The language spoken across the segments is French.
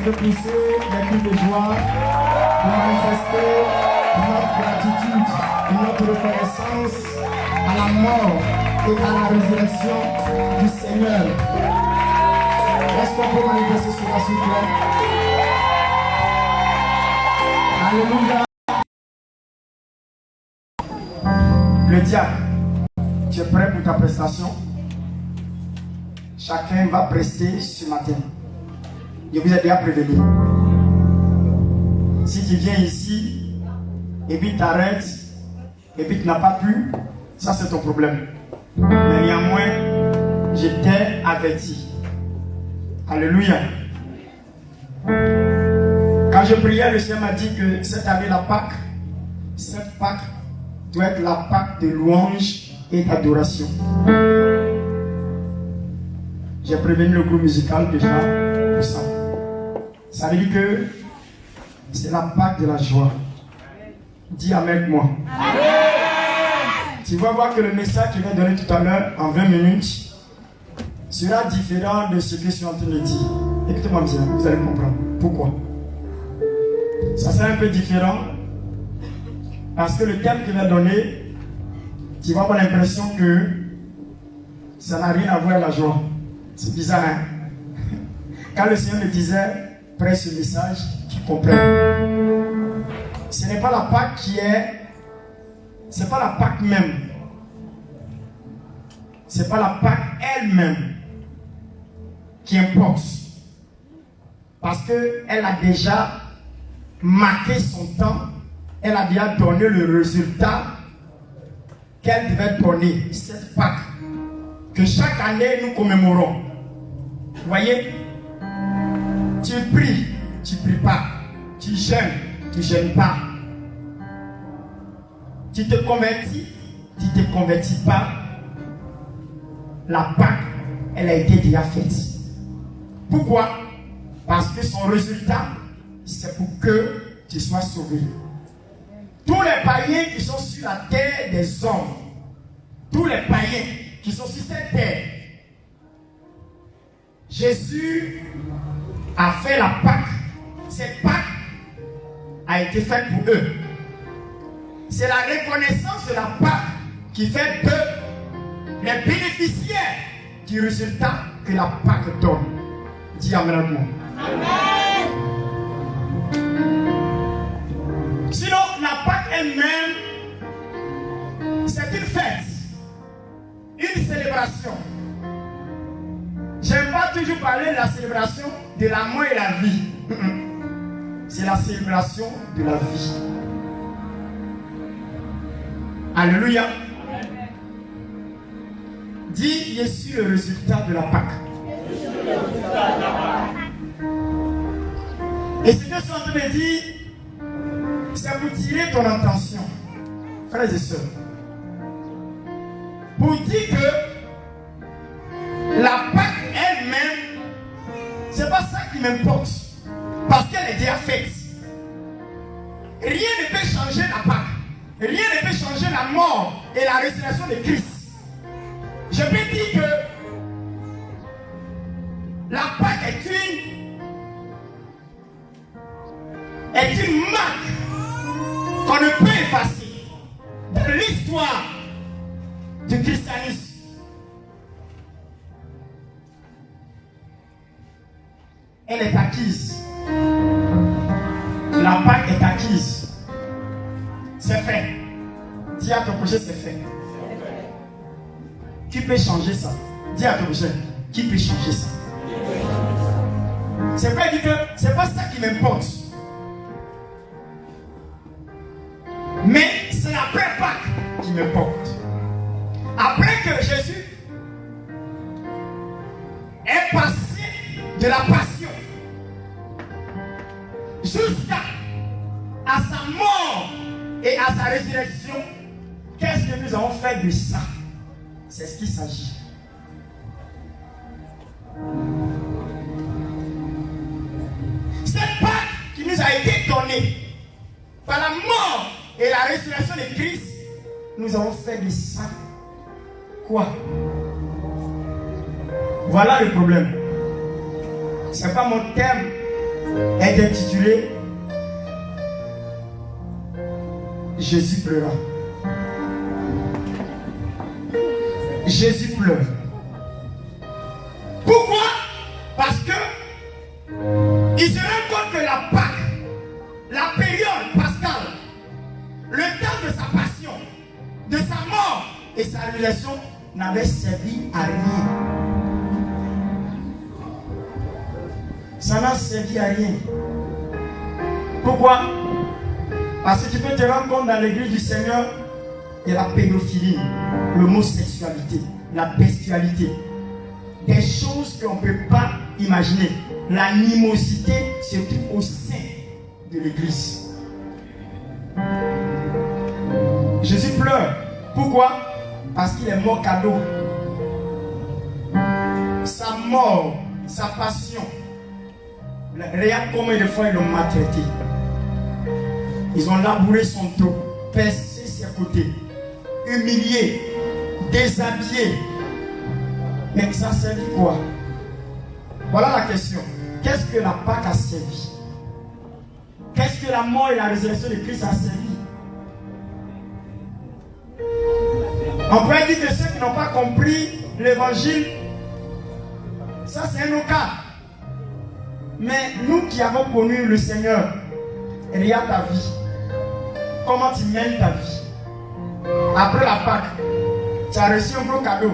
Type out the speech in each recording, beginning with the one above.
peut pousser des cris de joie pour manifester notre gratitude et notre reconnaissance à la mort et à la résurrection du Seigneur. Est-ce qu'on peut manifester cela, s'il vous plaît? Alléluia. Le diable, tu es prêt pour ta prestation? Chacun va prester ce matin. Je vous ai déjà prévenu. Si tu viens ici et puis tu arrêtes et puis tu n'as pas pu, ça c'est ton problème. Mais néanmoins, je t'ai averti. Alléluia. Quand je priais, le Seigneur m'a dit que cette année, cette Pâque doit être la Pâque de louange et d'adoration. J'ai prévenu le groupe musical déjà pour ça. Ça veut dire que c'est la Pâque de la joie. Dis avec moi. Amen. Tu vas voir que le message que je vais donner tout à l'heure en 20 minutes sera différent de ce que je suis en train de dire. Écoutez-moi bien, vous allez comprendre. Pourquoi? Ça sera un peu différent parce que le thème que je vais donner, tu vas avoir l'impression que ça n'a rien à voir avec la joie. C'est bizarre, hein? Quand le Seigneur me disait, prêche ce message, tu comprends. Ce n'est pas la Pâque qui est... C'est pas la Pâque même. C'est pas la Pâque elle-même qui importe. Parce qu'elle a déjà marqué son temps. Elle a déjà donné le résultat qu'elle devait donner, cette Pâque. Que chaque année nous commémorons. Vous voyez? Tu pries, tu pries pas. Tu jeûnes, tu jeûnes pas. Tu te convertis, tu ne te convertis pas. La Pâque, elle a été déjà faite. Pourquoi? Parce que son résultat, c'est pour que tu sois sauvé. Tous les païens qui sont sur la terre des hommes, tous les païens qui sont sur cette terre, Jésus a fait la Pâque. Cette Pâque a été faite pour eux. C'est la reconnaissance de la Pâque qui fait d'eux les bénéficiaires du résultat que la Pâque donne. Dis Amen à moi. Amen. Sinon, la Pâque elle-même, c'est une fête, une célébration. J'aime pas toujours parler de la célébration de la mort et la vie. C'est la célébration de la vie. Alléluia. Dis, je suis le résultat de la Pâque. Et ce que je suis en train de dire, c'est pour tirer ton attention, frères et sœurs. Pour dire que la Pâque elle-même, c'est pas ça qui m'importe. Parce qu'elle est déjà faite. Rien ne peut changer la Pâque. Rien ne peut changer la mort et la résurrection de Christ. Je peux dire que la Pâque est une marque qu'on ne peut effacer dans l'histoire du christianisme. Elle est acquise. La Pâque est acquise. C'est fait. Dis à ton projet, c'est fait. Qui peut changer ça? Dis à ton projet, qui peut changer ça? C'est pas dire que c'est pas ça qui m'importe. Mais c'est l'après Pâques qui m'importe. Après que Jésus est passé de la passion jusqu'à sa mort et à sa résurrection, qu'est-ce que nous avons fait de ça? C'est ce qu'il s'agit. Cette Pâque qui nous a été donnée par la mort et la résurrection de Christ, nous avons fait de ça quoi? Voilà le problème. Ce n'est pas mon thème est intitulée Jésus pleura. Jésus pleure. Pourquoi? Parce que il se rend compte que la Pâque, la période pascale, le temps de sa passion, de sa mort et sa résurrection n'avait servi à rien. Ça n'a servi à rien. Pourquoi? Parce que tu peux te rendre compte dans l'église du Seigneur de la pédophilie, l'homosexualité, la bestialité, des choses qu'on ne peut pas imaginer. L'animosité se trouve au sein de l'église. Jésus pleure. Pourquoi? Parce qu'il est mort cadeau. Sa mort, sa passion. Regarde combien de fois ils l'ont maltraité. Ils ont labouré son dos, percé ses côtés, humilié, déshabillé. Mais ça servi quoi? Voilà la question. Qu'est-ce que la Pâque a servi? Qu'est-ce que la mort et la résurrection de Christ a servi? On pourrait dire que ceux qui n'ont pas compris l'évangile, ça c'est un autre cas. Mais nous qui avons connu le Seigneur, regarde ta vie. Comment tu mènes ta vie? Après la Pâque, tu as reçu un gros cadeau.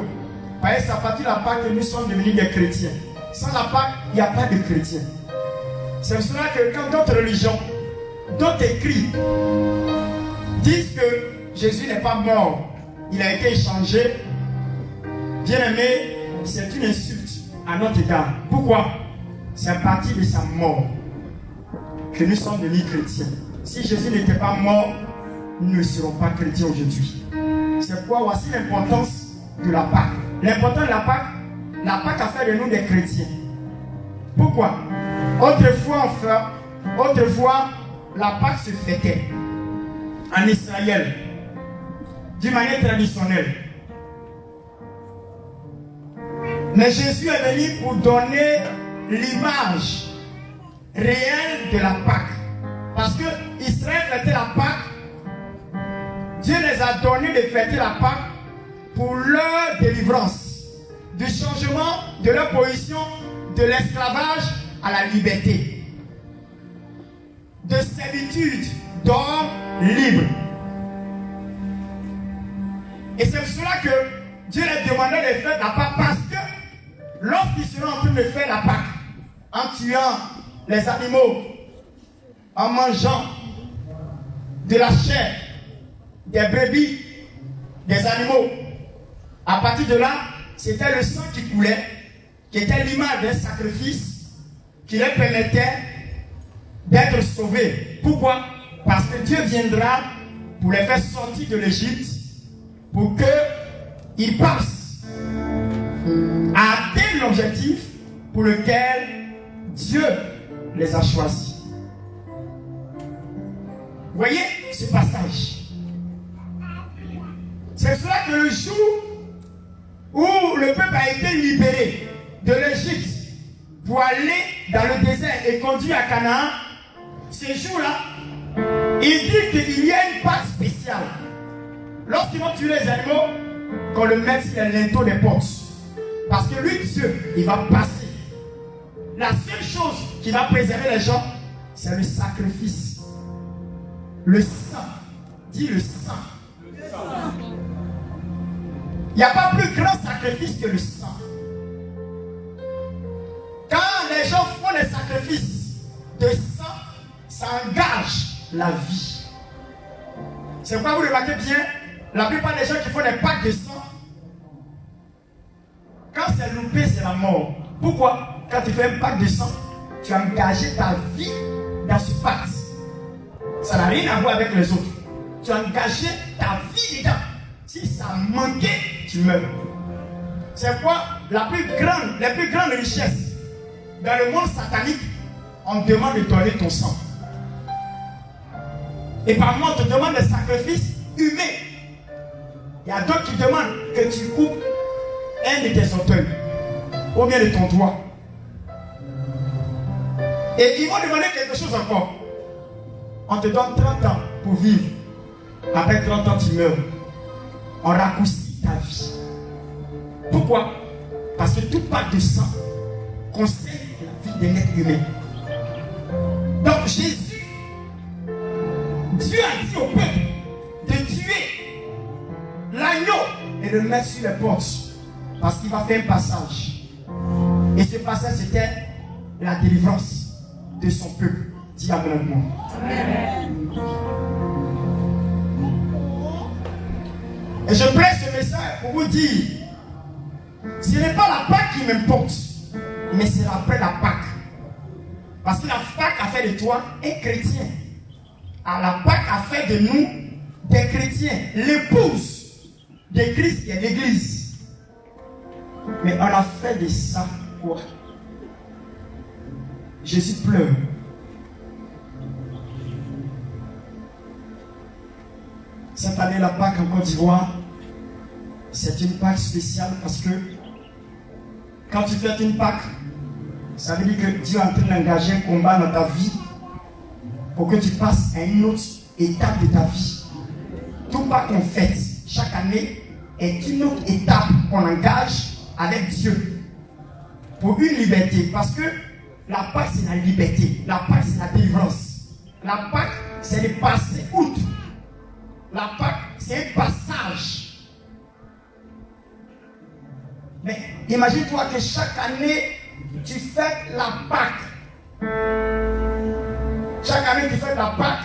Parce que c'est à partir de la Pâque que nous sommes devenus des chrétiens. Sans la Pâque, il n'y a pas de chrétiens. C'est pour cela que quand d'autres religions, d'autres écrits disent que Jésus n'est pas mort, il a été échangé, bien aimé, c'est une insulte à notre égard. Pourquoi? C'est à partir de sa mort que nous sommes devenus chrétiens. Si Jésus n'était pas mort, nous ne serons pas chrétiens aujourd'hui. C'est pourquoi voici l'importance de la Pâque. L'importance de la Pâque a fait de nous des chrétiens. Pourquoi? Autrefois, la Pâque se fêtait en Israël d'une manière traditionnelle. Mais Jésus est venu pour donner l'image réelle de la Pâque. Parce que Israël fêtait la Pâque. Dieu les a donné de fêter la Pâque pour leur délivrance, du changement de leur position de l'esclavage à la liberté, de servitude d'homme libre. Et c'est pour cela que Dieu les demandait de faire la Pâque, parce que lorsqu'ils seront en train de faire la Pâque, en tuant les animaux, en mangeant de la chair, des brebis, des animaux, à partir de là, c'était le sang qui coulait, qui était l'image d'un sacrifice qui leur permettait d'être sauvés. Pourquoi? Parce que Dieu viendra pour les faire sortir de l'Égypte, pour qu'ils passent à atteindre l'objectif pour lequel Dieu les a choisis. Vous voyez ce passage? C'est cela que le jour où le peuple a été libéré de l'Égypte pour aller dans le désert et conduit à Canaan, ce jour-là, il dit qu'il y a une Pâque spéciale. Lorsqu'ils vont tuer les animaux, qu'on le mette sur les linteaux des portes. Parce que lui, Dieu, il va passer. La seule chose qui va préserver les gens, c'est le sacrifice. Le sang. Dis le sang. Il n'y a pas plus grand sacrifice que le sang. Quand les gens font des sacrifices de sang, ça engage la vie. C'est pourquoi vous remarquez bien, la plupart des gens qui font des pactes de sang, quand c'est loupé, c'est la mort. Pourquoi? Quand tu fais un pacte de sang, tu as engagé ta vie dans ce pacte. Ça n'a rien à voir avec les autres. Tu as engagé ta vie dedans. Si ça manquait, tu meurs. C'est pourquoi les plus grandes richesses dans le monde satanique, on te demande de donner ton sang. Et par contre, on te demande des sacrifices humains. Il y a d'autres qui demandent que tu coupes un de tes orteils ou bien de ton doigt. Et ils m'ont demandé quelque chose encore. On te donne 30 ans pour vivre. Après 30 ans, tu meurs. On raccourcit ta vie. Pourquoi? Parce que tout pacte de sang concerne la vie d'un être humain. Donc Jésus, Dieu a dit au peuple de tuer l'agneau et de le mettre sur les portes. Parce qu'il va faire un passage. Et ce passage, c'était la délivrance de son peuple. Dis Amen avec moi. Et je presse ce message pour vous dire, ce n'est pas la Pâque qui m'importe, mais c'est après la Pâque. Parce que la Pâque a fait de toi un chrétien. La Pâque a fait de nous des chrétiens, l'épouse de Christ qui est l'Église. Mais on a fait de ça quoi? Jésus pleure. Cette année, la Pâque en Côte d'Ivoire, c'est une Pâque spéciale parce que quand tu fais une Pâque, ça veut dire que Dieu est en train d'engager un combat dans ta vie pour que tu passes à une autre étape de ta vie. Tout Pâque qu'on fait chaque année est une autre étape qu'on engage avec Dieu pour une liberté. Parce que la Pâque, c'est la liberté. La Pâque, c'est la délivrance. La Pâque, c'est de passer outre. La Pâque, c'est un passage. Mais imagine-toi que chaque année, tu fais la Pâque. Chaque année, tu fais la Pâque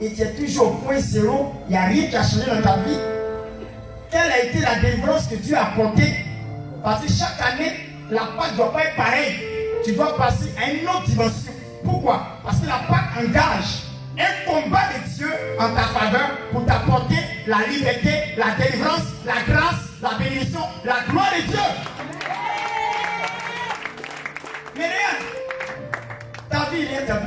et tu es toujours au point zéro. Il n'y a rien qui a changé dans ta vie. Quelle a été la délivrance que Dieu a apportée? Parce que chaque année, la Pâque ne doit pas être pareille. Tu dois passer à une autre dimension. Pourquoi? Parce que la Pâque engage un combat de Dieu en ta faveur pour t'apporter la liberté, la délivrance, la grâce, la bénédiction, la gloire de Dieu. Mais rien, ta vie, rien ta vie.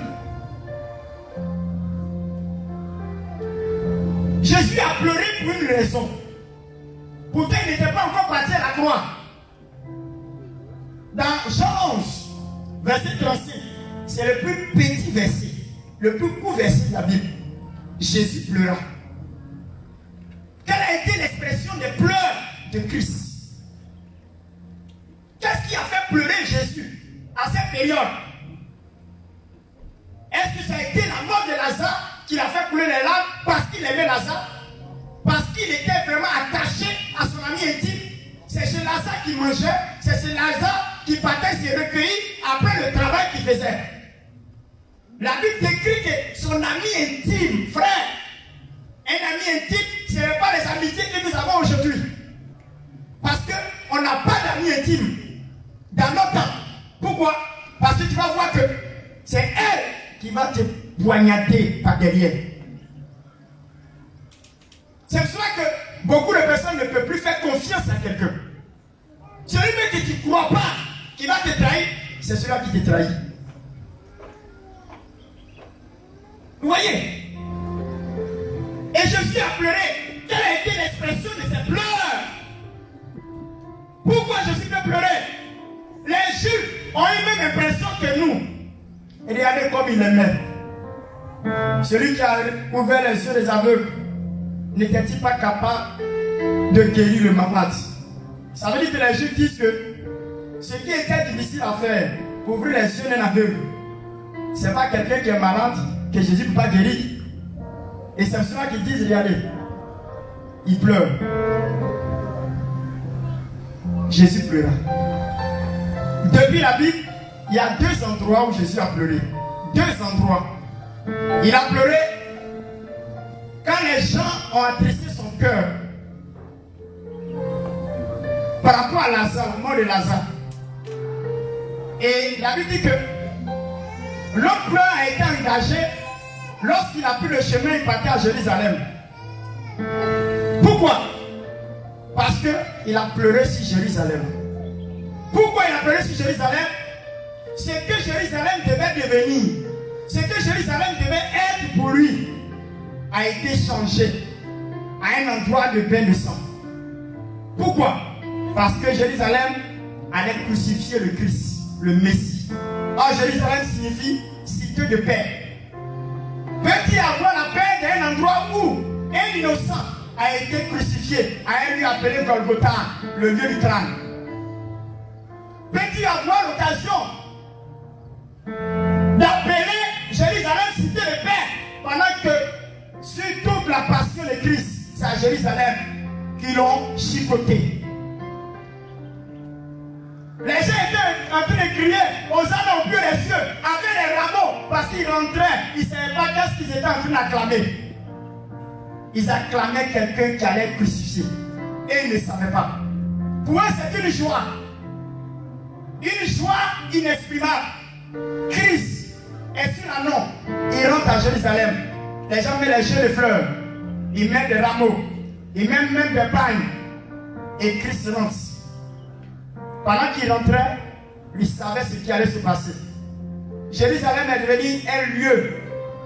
Jésus a pleuré pour une raison. Pourtant, il n'était pas encore parti à la croix. Dans Jean 11, verset 35, c'est le plus petit verset, le plus court verset de la Bible. Jésus pleura. Quelle a été l'expression des pleurs de Christ? Qu'est-ce qui a fait pleurer Jésus à cette période? Est-ce que ça a été la mort de Lazare qui l'a fait pleurer les larmes parce qu'il aimait Lazare? Parce qu'il était vraiment attaché à son ami intime? C'est chez Lazare qu'il mangeait, c'est chez Lazare qui partait se recueillir après le travail qu'il faisait. La Bible décrit que son ami intime, frère, un ami intime, ce n'est pas les amitiés que nous avons aujourd'hui. Parce qu'on n'a pas d'amis intimes dans notre temps. Pourquoi? Parce que tu vas voir que c'est elle qui va te poignarder par derrière. C'est pour cela que beaucoup de personnes ne peuvent plus faire confiance à quelqu'un. Celui que tu ne crois pas qui va te trahir, c'est celui-là qui te trahit. Vous voyez? Et Jésus a pleuré. Quelle a été l'expression de ses pleurs? Pourquoi Jésus peut pleurer? Les Juifs ont eu même l'impression que nous. Et regardez comme il aimait. Celui qui a ouvert les yeux des aveugles n'était-il pas capable de guérir le malade? Ça veut dire que les Juifs disent que ce qui était difficile à faire pour ouvrir les yeux d'un aveugle, ce n'est pas quelqu'un qui est malade que Jésus ne peut pas guérir. Et c'est ceux-là qui disent, regardez, il pleure. Jésus pleura. Depuis la Bible, il y a deux endroits où Jésus a pleuré. Deux endroits. Il a pleuré quand les gens ont attristé son cœur par rapport à Lazare, la mort de Lazare. Et la Bible dit que l'autre pleur a été engagé lorsqu'il a pris le chemin, il partait à Jérusalem. Pourquoi? Parce qu'il a pleuré sur Jérusalem. Pourquoi il a pleuré sur Jérusalem? Ce que Jérusalem devait devenir, ce que Jérusalem devait être pour lui, a été changé à un endroit de bain de sang. Pourquoi? Parce que Jérusalem allait crucifier le Christ, le Messie. Or, Jérusalem signifie cité de paix. Peut-il avoir la paix d'un endroit où un innocent a été crucifié à un lieu appelé Golgotha, le lieu du crâne? Peut-il avoir l'occasion d'appeler Jérusalem cité de paix pendant que sur toute la passion de Christ, c'est à Jérusalem qu'ils l'ont chicoté? Les gens étaient en train de crier Hosanna au pied des cieux avec les rameaux parce qu'ils rentraient, ils ne savaient pas qu'est-ce qu'ils étaient en train d'acclamer. Ils acclamaient quelqu'un qui allait être crucifié et ils ne savaient pas. Pour eux, c'est une joie inexprimable. Christ est sur un nom. Il rentre à Jérusalem. Les gens mettent les jeux de fleurs, ils mettent des rameaux, ils mettent même des pagnes et Christ rentre. Pendant qu'il rentrait, il savait ce qui allait se passer. Jérusalem est devenu un lieu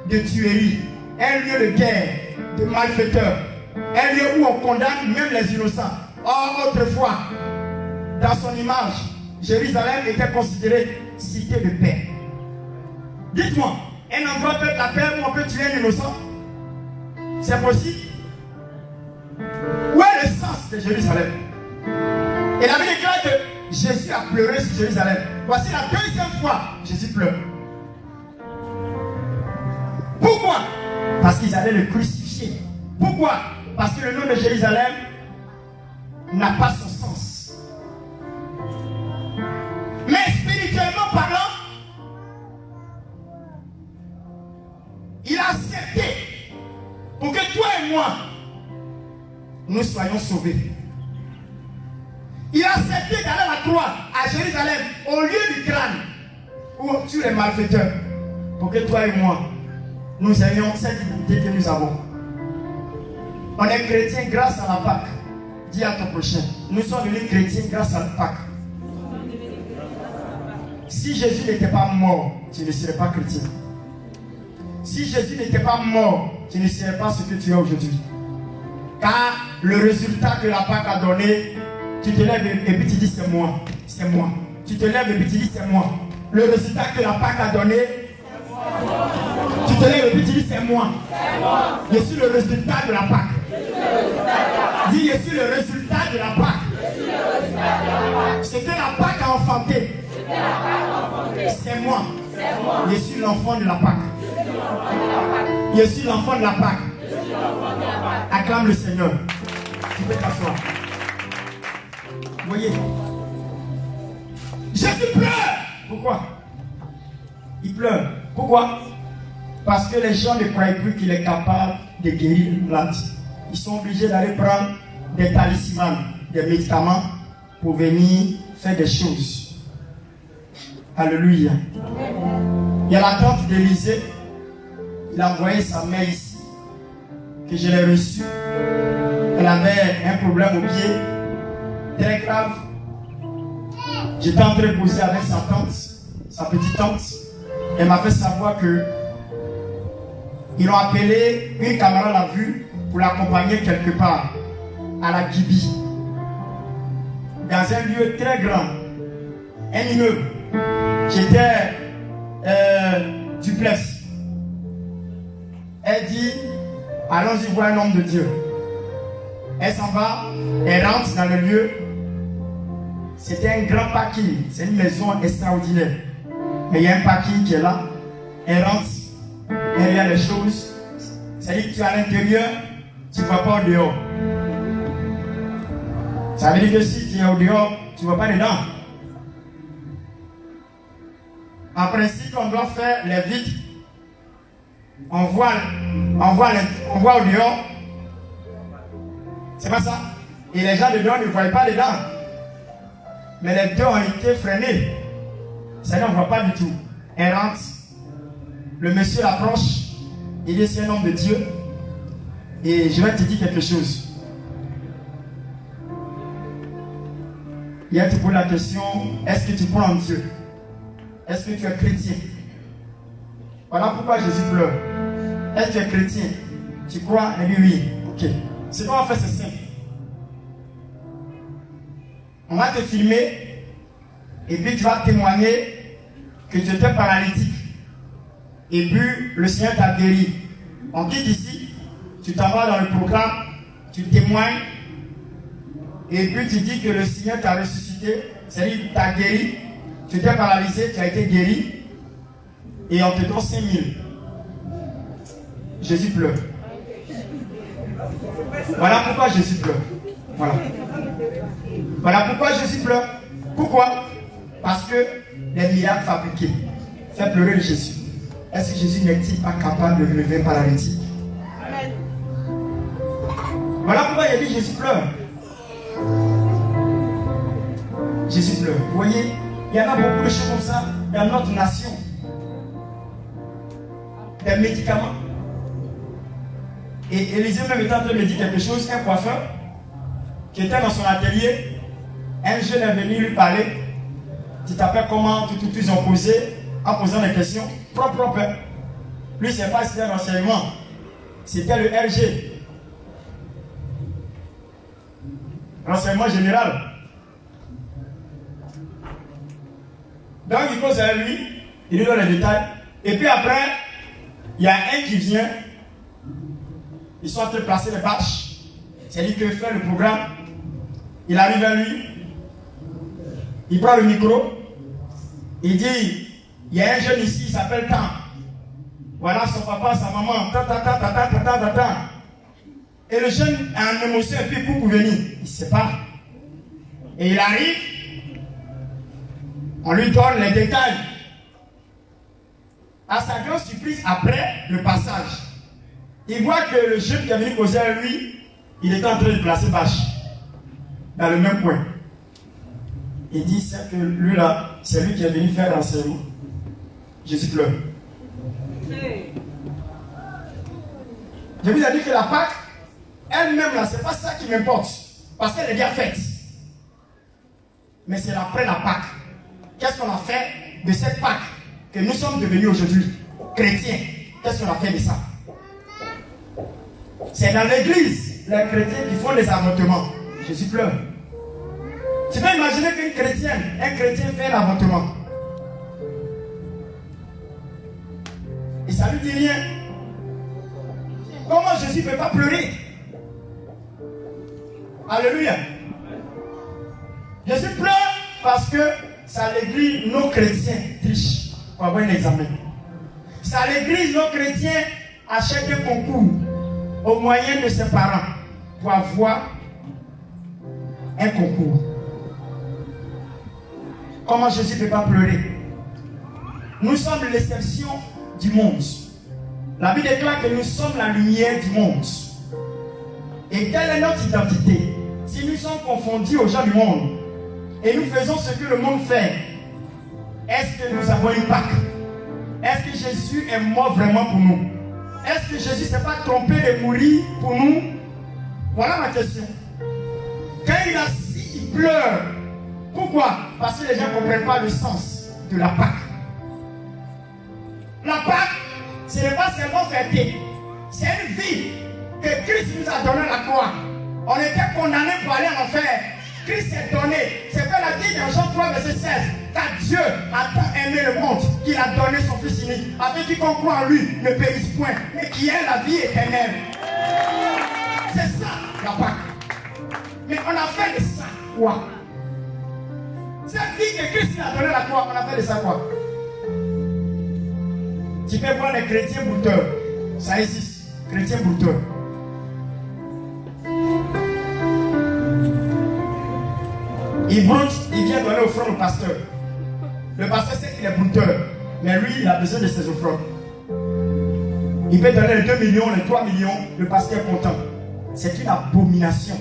de tuerie, un lieu de guerre, de malfaiteurs, un lieu où on condamne même les innocents. Or, autrefois, dans son image, Jérusalem était considérée cité de paix. Dites-moi, un endroit peut être la paix où on peut tuer un innocent? C'est possible? Où est le sens de Jérusalem? Et la Bible déclare que Jésus a pleuré sur Jérusalem. Voici la deuxième fois Jésus pleure. Pourquoi? Parce qu'ils allaient le crucifier. Pourquoi? Parce que le nom de Jérusalem n'a pas son sens. Mais spirituellement parlant, il a accepté pour que toi et moi, nous soyons sauvés. Il a accepté d'aller à la croix à Jérusalem, au lieu du crâne, où on tue les malfaiteurs, pour que toi et moi, nous ayons cette dignité que nous avons. On est chrétien grâce à la Pâque. Dis à ton prochain, nous sommes devenus chrétiens grâce à la Pâque. Si Jésus n'était pas mort, tu ne serais pas chrétien. Si Jésus n'était pas mort, tu ne serais pas ce que tu es aujourd'hui. Car le résultat que la Pâque a donné, tu te lèves et puis tu dis c'est moi, c'est moi. Tu te lèves et puis tu dis c'est moi. Le résultat que la Pâque a donné, tu te lèves et puis tu dis c'est moi. Je suis le résultat de la Pâque. Dis je suis le résultat de la Pâque. Ce que la Pâque a enfanté, c'est moi. Je suis l'enfant de la Pâque. Je suis l'enfant de la Pâque. Acclame le Seigneur. Tu peux t'asseoir. Vous voyez, Jésus pleure. Pourquoi? Il pleure. Pourquoi? Parce que les gens ne croient plus qu'il est capable de guérir l'âme. Ils sont obligés d'aller prendre des talismans, des médicaments pour venir faire des choses. Alléluia. Il y a la tante d'Élisée. Il a envoyé sa mère ici, que je l'ai reçue. Elle avait un problème au pied très grave. J'étais en train de causer avec sa tante, sa petite tante. Elle m'a fait savoir que ils l'ont appelé, une camarade l'a vue pour l'accompagner quelque part à la Gibi, dans un lieu très grand, un immeuble qui était duplex. Elle dit allons-y voir un homme de Dieu. Elle s'en va, elle rentre dans le lieu. C'était un grand parking, c'est une maison extraordinaire. Mais il y a un parking qui est là. Elle rentre, elle regarde les choses. C'est-à-dire que tu es à l'intérieur, tu ne vois pas au dehors. Ça veut dire que si tu es au dehors, tu ne vois pas dedans. En principe, on doit faire les vitres. On voit au dehors. C'est pas ça. Et les gens dedans ne voyaient pas dedans. Mais les deux ont été freinés. C'est-à-dire qu'on ne voit pas du tout. Elle rentre. Le monsieur l'approche. Il dit c'est un homme de Dieu. Et je vais te dire quelque chose. Il y a te pose la question, est-ce que tu crois en Dieu? Est-ce que tu es chrétien? Voilà pourquoi Jésus pleure. Est-ce que tu es chrétien? Tu crois? Elle dit oui. Ok. Ce qu'on va faire, c'est simple. On va te filmer et puis tu vas témoigner que tu étais paralytique. et puis le Seigneur t'a guéri. On quitte ici, tu t'en vas dans le programme, tu témoignes, et puis tu dis que le Seigneur t'a ressuscité, c'est-à-dire t'a guéri, tu étais paralysé, tu as été guéri, et on te donne 5 000. Jésus pleure. Voilà pourquoi Jésus pleure. Voilà. Voilà pourquoi Jésus pleure. Pourquoi? Parce que les miracles fabriqués fait pleurer Jésus. Est-ce que Jésus n'est-il pas capable de lever un paralytique? Voilà pourquoi il a dit Jésus pleure. Jésus pleure. Vous voyez, il y en a beaucoup de choses comme ça dans notre nation. Des médicaments. Et Élisée même était en train de me dire quelque chose, un coiffeur qui était dans son atelier, un jeune est venu lui parler. Tu t'appelles comment? Ils ont posé, en posant des questions propres. Lui, c'est pas si c'était un renseignement, c'était le RG. Renseignement général. Donc il pose à lui, il lui donne les détails. Et puis après, il y a un qui vient. Ils sont en train de placer les bâches. C'est lui qui fait le programme. Il arrive à lui. Il prend le micro. Il dit, il y a un jeune ici, il s'appelle Tan. Voilà son papa, sa maman. Et le jeune a une émotion et puis pour venir. Il ne sait pas. Et il arrive. On lui donne les détails. À sa grande surprise, après le passage, il voit que le jeune qui est venu causer à lui, il était en train de placer bâche dans le même coin. Il dit, c'est que lui là, c'est lui qui est venu faire l'enseignement. Jésus pleure. Je vous ai dit que la Pâque, elle-même là, c'est pas ça qui m'importe. Parce qu'elle est bien faite. Mais c'est après la Pâque. Qu'est-ce qu'on a fait de cette Pâque que nous sommes devenus aujourd'hui chrétiens? Qu'est-ce qu'on a fait de ça? C'est dans l'église, les chrétiens qui font des avortements. Jésus pleure. Tu peux imaginer qu'un chrétien fait l'avortement. Et ça ne lui dit rien. Comment Jésus ne peut pas pleurer? Alléluia. Jésus pleure parce que c'est à l'église nos chrétiens trichent pour avoir un examen. C'est à l'église nos chrétiens achètent un concours au moyen de ses parents pour avoir un concours. Comment Jésus ne peut pas pleurer? Nous sommes l'exception du monde. La Bible déclare que nous sommes la lumière du monde. Et quelle est notre identité? Si nous sommes confondus aux gens du monde et nous faisons ce que le monde fait, est-ce que nous avons une Pâque? Est-ce que Jésus est mort vraiment pour nous? Est-ce que Jésus ne s'est pas trompé de mourir pour nous? Voilà ma question. Quand il est assis, il pleure. Pourquoi? Parce que les gens ne comprennent pas le sens de la Pâque. La Pâque, ce n'est pas seulement fêter. C'est une vie que Christ nous a donné à la croix. On était condamnés pour aller en enfer. Christ s'est donné. C'est fait la dit dans Jean 3, verset 16. Car Dieu a tant aimé le monde qu'il a donné son Fils unique, afin quiconque croit en lui ne périsse point, mais qui ait la vie éternelle. C'est ça la Pâque. Mais on a fait de ça quoi? Cette vie que Christ nous a donnée à la croix, on a fait de ça quoi? Tu peux voir les chrétiens bouteurs. Ça existe. Chrétiens bouteurs. Il broute, il vient donner offrande au pasteur. Le pasteur sait qu'il est brouteur, mais lui, il a besoin de ses offrandes. Il peut donner les 2 millions, les 3 millions, le pasteur est content. C'est une abomination.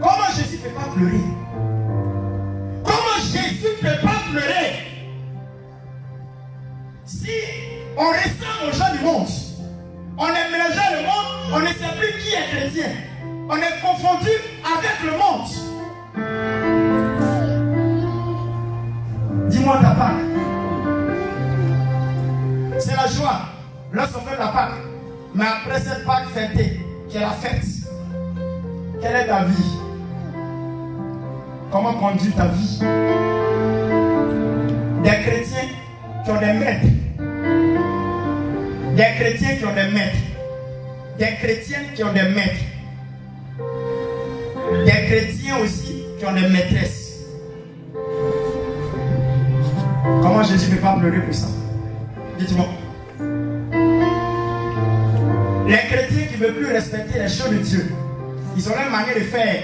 Comment Jésus ne peut pas pleurer? Comment Jésus ne peut pas pleurer? Si on ressemble aux gens du monde, on est mélangé au monde, on ne sait plus qui est chrétien. On est confondu avec le monde. Dis-moi ta Pâque. C'est la joie lorsqu'on fait la Pâque. Mais après cette Pâque fêtée, qui est la fête, quelle est ta vie? Comment conduire ta vie? Des chrétiens qui ont des maîtres. Des chrétiens qui ont des maîtres. Des chrétiennes qui ont des maîtres. Des chrétiens aussi qui ont des maîtresses. Comment Jésus ne peut pas pleurer pour ça? Dites-moi. Les chrétiens qui ne veulent plus respecter les choses de Dieu, ils ont une manière de faire.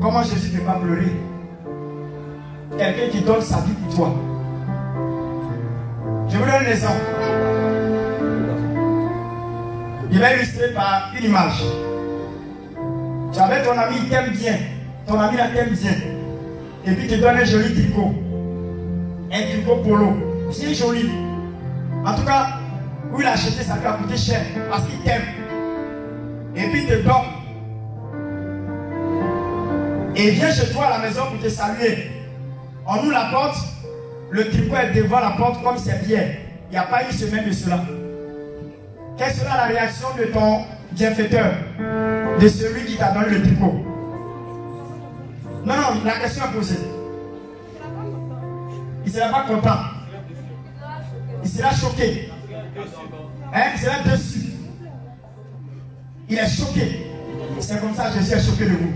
Comment Jésus ne peut pas pleurer? Quelqu'un qui donne sa vie pour toi. Je vous donne un exemple. Il va illustrer par une image. Tu avais ton ami, il t'aime bien. Ton ami là t'aime bien. Et puis il te donne un joli tricot. Un tricot polo. C'est joli. En tout cas, où il a acheté, ça lui a coûté cher. Parce qu'il t'aime. Et puis il te donne. Et il vient chez toi à la maison pour te saluer. On ouvre la porte. Le tricot est devant la porte comme c'est Pierre. Il n'y a pas une semaine de cela. Quelle sera la réaction de ton bienfaiteur? De celui qui t'a donné le tricot? Non, non, la question est posée. Il ne sera pas content. Il sera choqué. Hein? Il sera dessus. Il est choqué. C'est comme ça que Jésus est choqué de vous.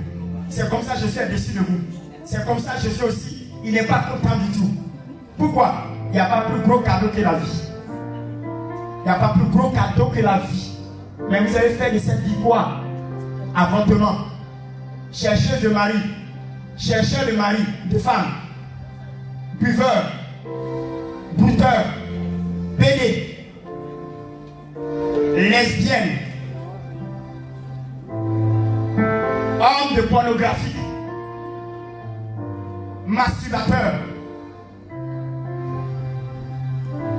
C'est comme ça que Jésus est déçu de vous. C'est comme ça que Jésus aussi, il n'est pas content du tout. Pourquoi? Il n'y a pas plus gros cadeau que la vie. Il n'y a pas plus gros cadeau que la vie. Mais vous avez fait de cette vie quoi? Avortement. Chercheur de mari. Chercheur de mari, de femme. Buveur. Brouteur. Pédé. Lesbienne. Homme de pornographie. Masturbateur.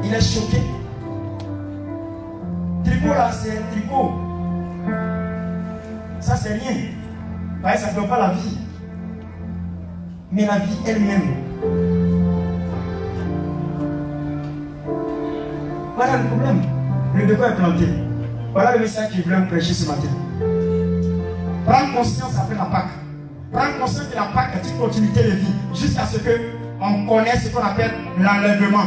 Il est choqué. Tricot là, c'est un tricot. Ça, c'est rien. Ça ne fait pas la vie. Mais la vie elle-même. Voilà le problème. Le décor est planté. Voilà le message qu'il voulait vous prêcher ce matin. Prendre conscience après la Pâque. Prendre conscience que la Pâque est une continuité de vie. Jusqu'à ce qu'on connaisse ce qu'on appelle l'enlèvement.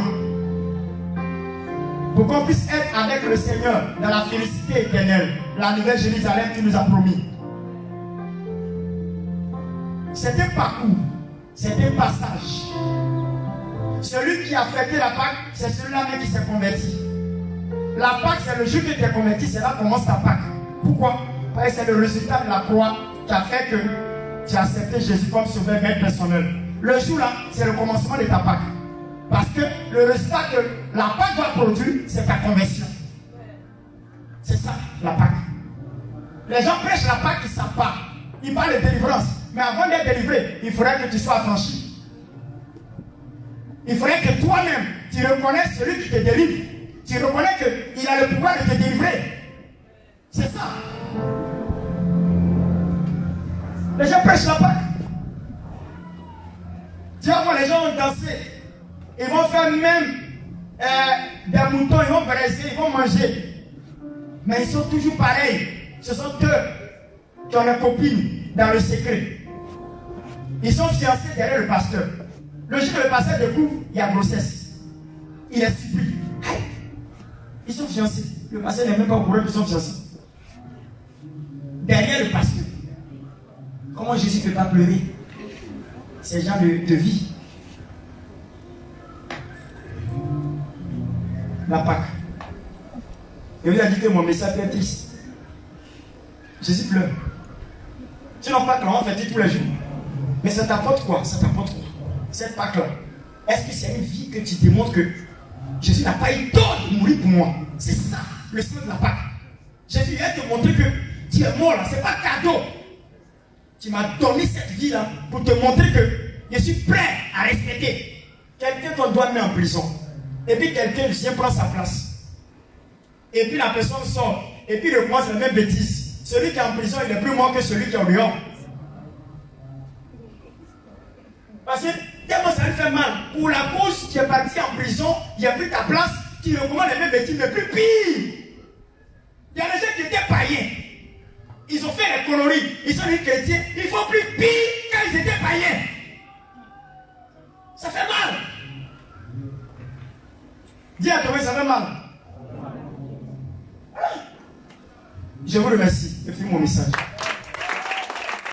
Pour qu'on puisse être avec le Seigneur dans la félicité éternelle. La nouvelle Jérusalem qui nous a promis. C'est un parcours. C'est un passage. Celui qui a fêté la Pâque, c'est celui-là même qui s'est converti. La Pâque, c'est le jour que tu es converti, c'est là que commence ta Pâque. Pourquoi? Parce que c'est le résultat de la croix qui a fait que tu as accepté Jésus comme sauveur maître personnel. Le jour-là, c'est le commencement de ta Pâque. Parce que le résultat que la Pâque va produire, c'est ta conversion. C'est ça, la Pâque. Les gens prêchent la Pâque, ils ne savent pas. Ils parlent de délivrance. Mais avant d'être délivré, il faudrait que tu sois affranchi. Il faudrait que toi-même, tu reconnaisses celui qui te délivre. Tu reconnais qu'il a le pouvoir de te délivrer. C'est ça. Les gens prêchent la Pâque. Tu vas voir, les gens vont danser. Ils vont faire même des moutons, ils vont braiser, ils vont manger. Mais ils sont toujours pareils. Ce sont eux qui ont des copines dans le secret. Ils sont fiancés derrière le pasteur. Le jour que le pasteur découvre, il y a grossesse. Il est surpris. Ils sont fiancés. Le pasteur n'est même pas au courant qu'ils sont fiancés. Derrière le pasteur. Comment Jésus ne peut pas pleurer? C'est genre de vie. La Pâque. Et vous a dit que mon message est triste. Jésus pleure. Sinon, Pâque, là, on fait tous les jours. Mais ça t'apporte quoi? Ça t'apporte quoi? Cette Pâque-là. Est-ce que c'est une vie que tu démontres que Jésus n'a pas eu tort de mourir pour moi? C'est ça, le sens de la Pâque. Jésus vient te montrer que tu es mort là, c'est pas cadeau. Tu m'as donné cette vie-là pour te montrer que je suis prêt à respecter quelqu'un qu'on doit mettre en prison. Et puis quelqu'un vient prendre sa place. Et puis la personne sort. Et puis il recommence la même bêtise. Celui qui est en prison, il est plus mort que celui qui est en dehors. Parce que tellement ça lui fait mal. Pour la cause qui est parti en prison, il n'y a plus ta place. Tu recommences les mêmes bêtises, mais plus pire. Il y a des gens qui étaient païens. Ils ont fait les coloris. Ils sont des chrétiens. Ils font plus pire quand ils étaient païens. Ça fait mal. Dis à toi, ça fait mal. Je vous remercie. Et finis mon message.